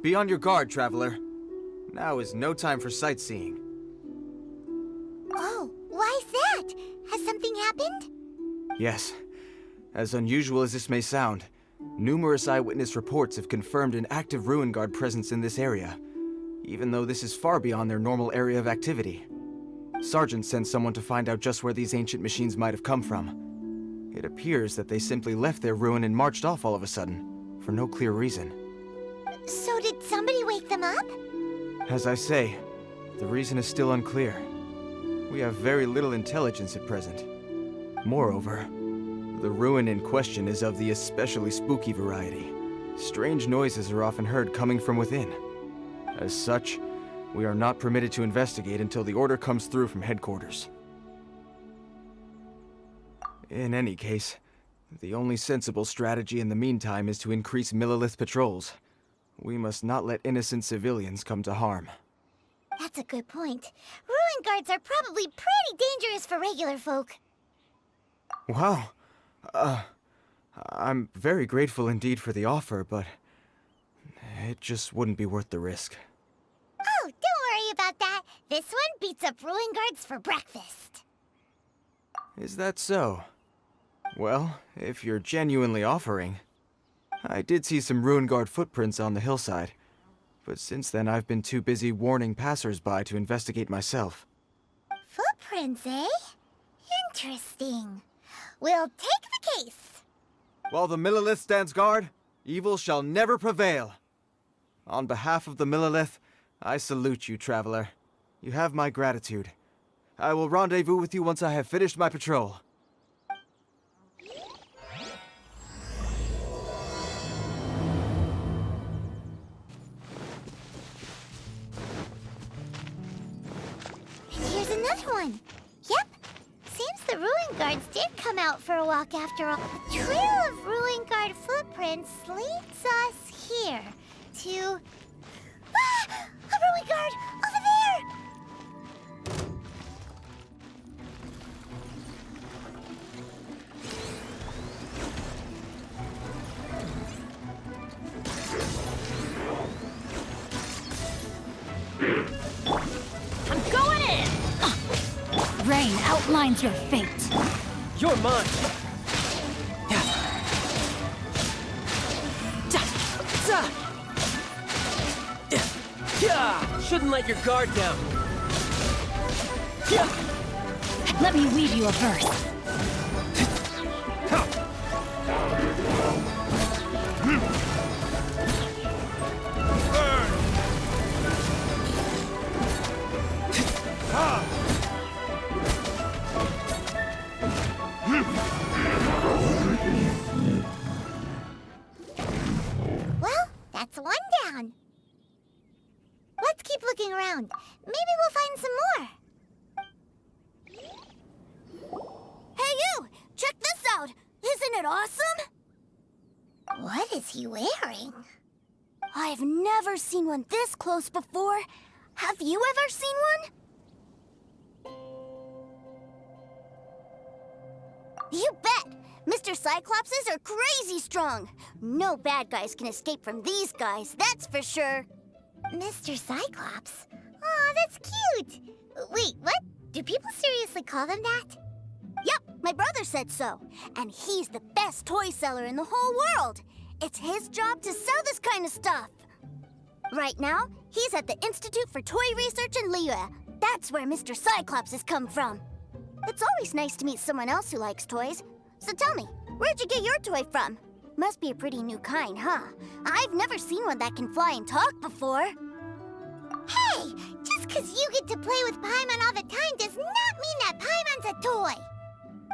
Be on your guard, traveler. Now is no time for sightseeing. Oh, why's that? Has something happened? Yes. As unusual as this may sound, numerous eyewitness reports have confirmed an active Ruin Guard presence in this area, even though this is far beyond their normal area of activity. Sergeant sent someone to find out just where these ancient machines might have come from. It appears that they simply left their ruin and marched off all of a sudden, for no clear reason. So did somebody wake them up? As I say, the reason is still unclear. We have very little intelligence at present. Moreover, the ruin in question is of the especially spooky variety. Strange noises are often heard coming from within. As such, we are not permitted to investigate until the order comes through from headquarters. In any case, the only sensible strategy in the meantime is to increase Millilith patrols. We must not let innocent civilians come to harm. That's a good point. Ruin guards are probably pretty dangerous for regular folk. Wow. I'm very grateful indeed for the offer, but it just wouldn't be worth the risk. Oh, don't worry about that. This one beats up ruin guards for breakfast. Is that so? Well, if you're genuinely offering. I did see some Ruin Guard footprints on the hillside, but since then I've been too busy warning passers-by to investigate myself. Footprints, eh? Interesting. We'll take the case. While the Millilith stands guard, evil shall never prevail. On behalf of the Millilith, I salute you, traveler. You have my gratitude. I will rendezvous with you once I have finished my patrol. And here's another one. Yep. Seems the Ruin Guards did come out for a walk after all. The trail of Ruin Guard footprints leads us here to... Ah! A Ruin Guard! Over there! I'm going in! Rain outlines your fate. You're mine! Shouldn't let your guard down. Let me weave you a verse. Well, that's one down. Let's keep looking around. Maybe we'll find some more. Hey you! Check this out! Isn't it awesome? What is he wearing? I've never seen one this close before. Have you ever seen one? You bet! Mr. Cyclopses are crazy strong. No bad guys can escape from these guys, that's for sure. Mr. Cyclops? Aw, that's cute! Wait, what? Do people seriously call them that? Yep, my brother said so. And he's the best toy seller in the whole world. It's his job to sell this kind of stuff. Right now, he's at the Institute for Toy Research in Liyue. That's where Mr. Cyclops has come from. It's always nice to meet someone else who likes toys. So tell me, where'd you get your toy from? Must be a pretty new kind, huh? I've never seen one that can fly and talk before. Hey! Just 'cause you get to play with Paimon all the time does not mean that Paimon's a toy!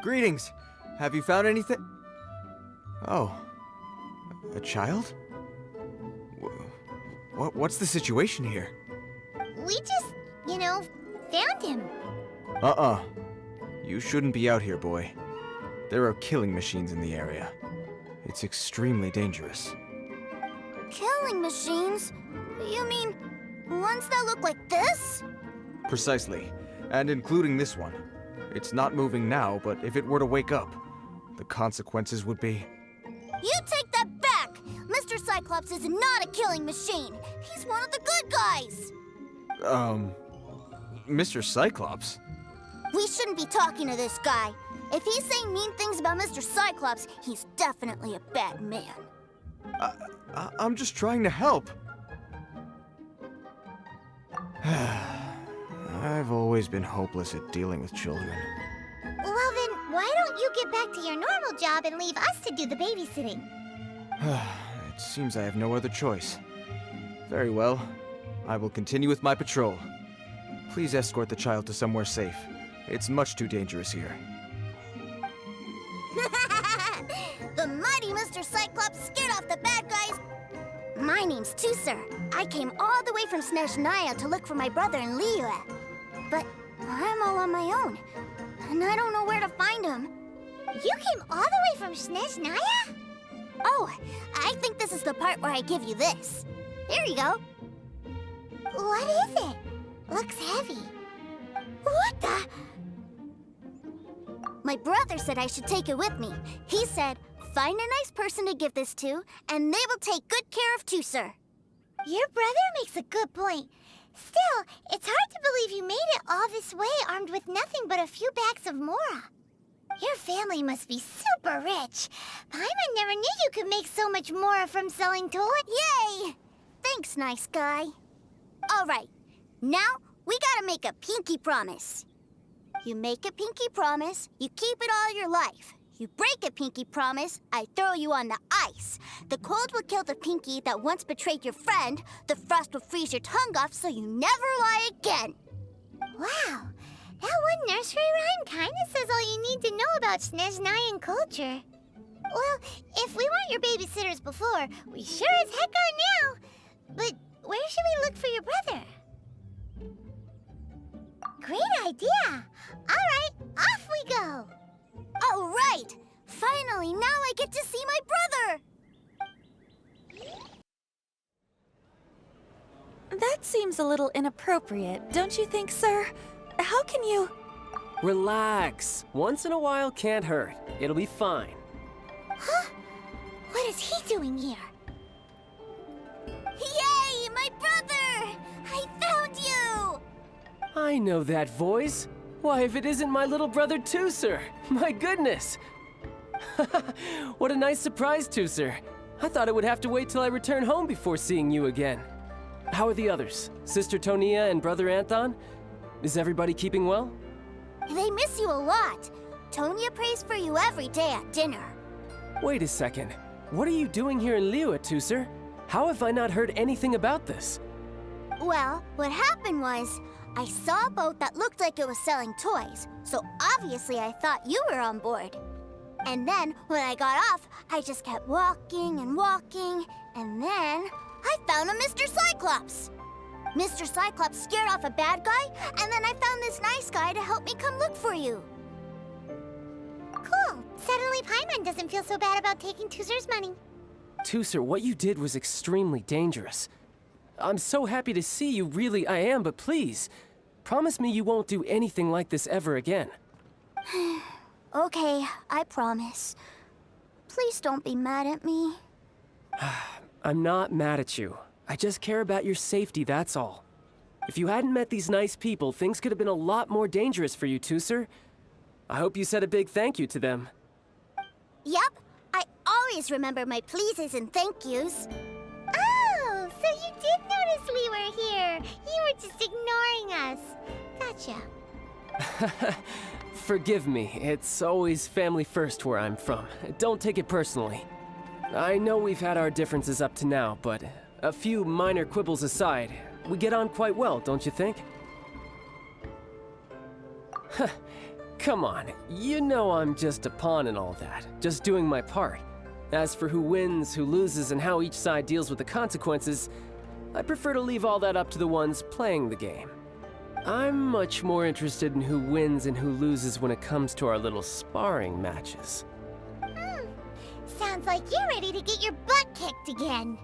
Greetings! Have you found anything? Oh. A child? What's the situation here? We just, found him. You shouldn't be out here, boy. There are killing machines in the area. It's extremely dangerous. Killing machines? You mean ones that look like this? Precisely. And including this one. It's not moving now, but if it were to wake up, the consequences would be... You take that back! Mr. Cyclops Cyclops is not a killing machine. He's one of the good guys. Mr. Cyclops? We shouldn't be talking to this guy. If he's saying mean things about Mr. Cyclops, he's definitely a bad man. I'm just trying to help. I've always been hopeless at dealing with children. Well then, why don't you get back to your normal job and leave us to do the babysitting? It seems I have no other choice. Very well. I will continue with my patrol. Please escort the child to somewhere safe. It's much too dangerous here. The mighty Mr. Cyclops scared off the bad guys. My name's Tusser. I came all the way from Snezhnaya to look for my brother in Liyue. But I'm all on my own, and I don't know where to find him. You came all the way from Snezhnaya? Oh, I think this is the part where I give you this. Here you go. What is it? Looks heavy. What the? My brother said I should take it with me. He said, find a nice person to give this to, and they will take good care of Tusser. Your brother makes a good point. Still, it's hard to believe you made it all this way armed with nothing but a few bags of Mora. Your family must be super rich. Paimon never knew you could make so much Mora from selling toys. Yay! Thanks, nice guy. All right, now we gotta make a pinky promise. You make a pinky promise, you keep it all your life. You break a pinky promise, I throw you on the ice. The cold will kill the pinky that once betrayed your friend. The frost will freeze your tongue off so you never lie again. Wow, that one nursery rhyme kinda says all you need to know about Snezhnayan culture. Well, if we weren't your babysitters before, we sure as heck are now. But where should we look for your brother? Great idea! All right, off we go! All right! Finally, now I get to see my brother! That seems a little inappropriate, don't you think, sir? How can you... Relax. Once in a while can't hurt. It'll be fine. Huh? What is he doing here? Yay! My brother! I found you! I know that voice. Why, if it isn't my little brother Tusser! My goodness! What a nice surprise, Tusser. I thought I would have to wait till I return home before seeing you again. How are the others? Sister Tonia and Brother Anton? Is everybody keeping well? They miss you a lot. Tonia prays for you every day at dinner. Wait a second. What are you doing here in Liyue, Tusser? How have I not heard anything about this? Well, what happened was, I saw a boat that looked like it was selling toys, so obviously I thought you were on board. And then, when I got off, I just kept walking and walking, and then I found a Mr. Cyclops. Mr. Cyclops scared off a bad guy, and then I found this nice guy to help me come look for you. Cool. Suddenly Paimon doesn't feel so bad about taking Tusser's money. Tusser, what you did was extremely dangerous. I'm so happy to see you, really I am, but please, promise me you won't do anything like this ever again. Okay, I promise. Please don't be mad at me. I'm not mad at you. I just care about your safety, that's all. If you hadn't met these nice people, things could have been a lot more dangerous for you, Tusser. I hope you said a big thank you to them. Yup, I always remember my pleases and thank yous. Oh, so you did notice we were here. You were just ignoring us. Gotcha. Forgive me, it's always family first where I'm from. Don't take it personally. I know we've had our differences up to now, but a few minor quibbles aside, we get on quite well, don't you think? Come on, you know I'm just a pawn and all that, just doing my part. As for who wins, who loses, and how each side deals with the consequences, I prefer to leave all that up to the ones playing the game. I'm much more interested in who wins and who loses when it comes to our little sparring matches. Sounds like you're ready to get your butt kicked again.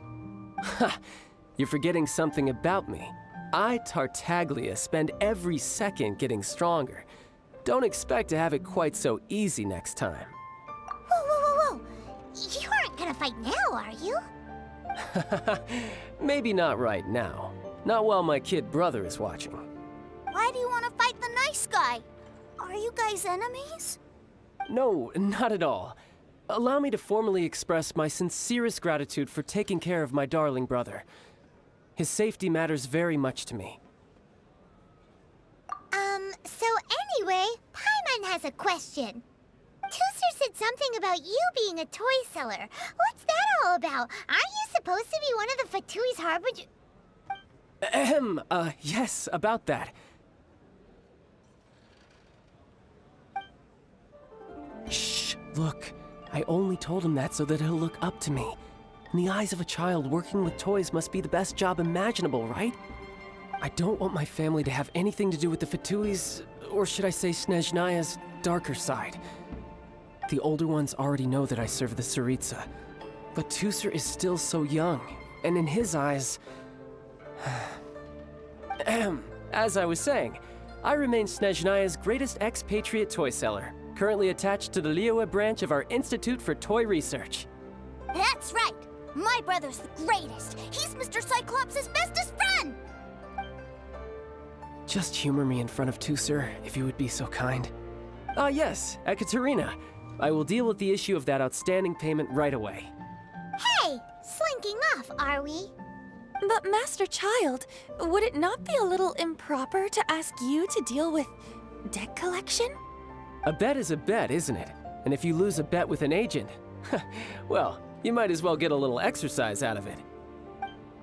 Ha! You're forgetting something about me. I, Tartaglia, spend every second getting stronger. Don't expect to have it quite so easy next time. Whoa, whoa, whoa, whoa! You aren't gonna fight now, are you? Maybe not right now. Not while my kid brother is watching. Why do you want to fight the nice guy? Are you guys enemies? No, not at all. Allow me to formally express my sincerest gratitude for taking care of my darling brother. His safety matters very much to me. So anyway, Paimon has a question. Tooser said something about you being a toy seller. What's that all about? Aren't you supposed to be one of the Fatui's Harbinger? Yes, about that. Shh, look. I only told him that so that he'll look up to me. In the eyes of a child, working with toys must be the best job imaginable, right? I don't want my family to have anything to do with the Fatui's, or should I say Snezhnaya's, darker side. The older ones already know that I serve the Tsaritsa, but Tooser is still so young, and in his eyes... As I was saying, I remain Snezhnaya's greatest expatriate toy seller, currently attached to the Liyue branch of our Institute for Toy Research. That's right! My brother's the greatest! He's Mr. Cyclops' bestest friend! Just humor me in front of Tooser, if you would be so kind. Ah yes, Ekaterina. I will deal with the issue of that outstanding payment right away. Hey! Slinking off, are we? But Master Child, would it not be a little improper to ask you to deal with debt collection? A bet is a bet, isn't it? And if you lose a bet with an agent, well, you might as well get a little exercise out of it.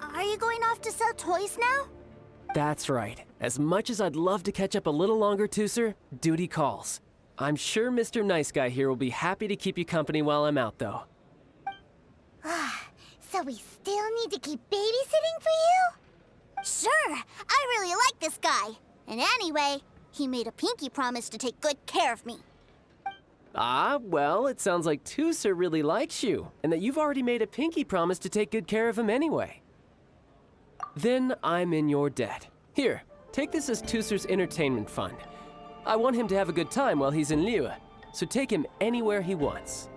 Are you going off to sell toys now? That's right. As much as I'd love to catch up a little longer, Tooser, duty calls. I'm sure Mr. Nice Guy here will be happy to keep you company while I'm out, though. So we still need to keep babysitting for you? Sure! I really like this guy. And anyway, he made a pinky promise to take good care of me. Ah, well, it sounds like Tooser really likes you, and that you've already made a pinky promise to take good care of him anyway. Then I'm in your debt. Here, take this as Tooser's entertainment fund. I want him to have a good time while he's in Liyue, so take him anywhere he wants.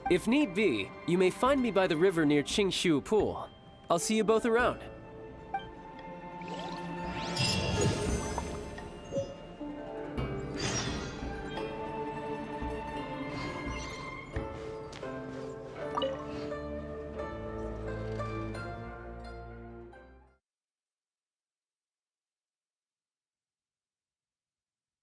If need be, you may find me by the river near Qingshu Pool. I'll see you both around.